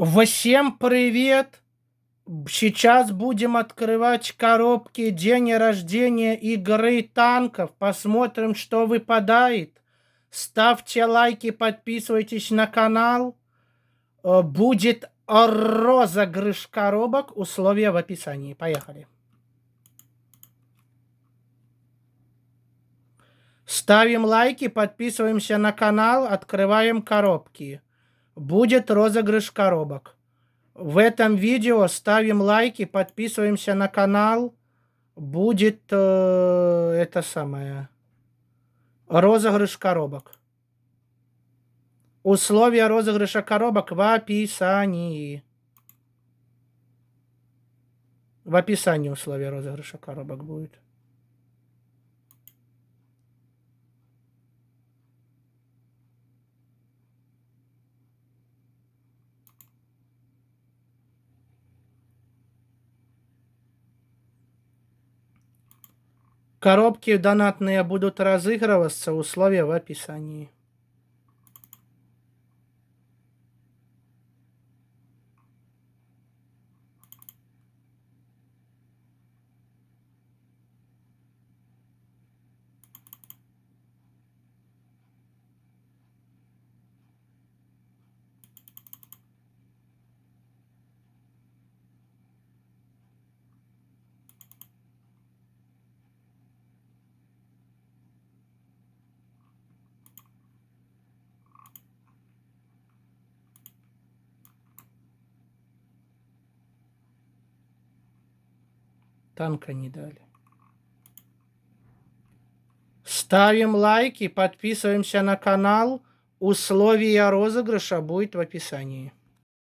Всем привет! Сейчас будем открывать коробки день рождения игры танков. Посмотрим, что выпадает. Ставьте лайки, подписывайтесь на канал. Будет розыгрыш коробок. Условия в описании. Поехали. Ставим лайки, подписываемся на канал, открываем коробки. Будет розыгрыш коробок. В этом видео ставим лайки, подписываемся на канал. Будет это самое розыгрыш коробок. Условия розыгрыша коробок в описании. В описании условия розыгрыша коробок будет. Коробки донатные будут разыгрываться, условия в описании. Танка не дали. Ставим лайки, подписываемся на канал. Условия розыгрыша будет в описании.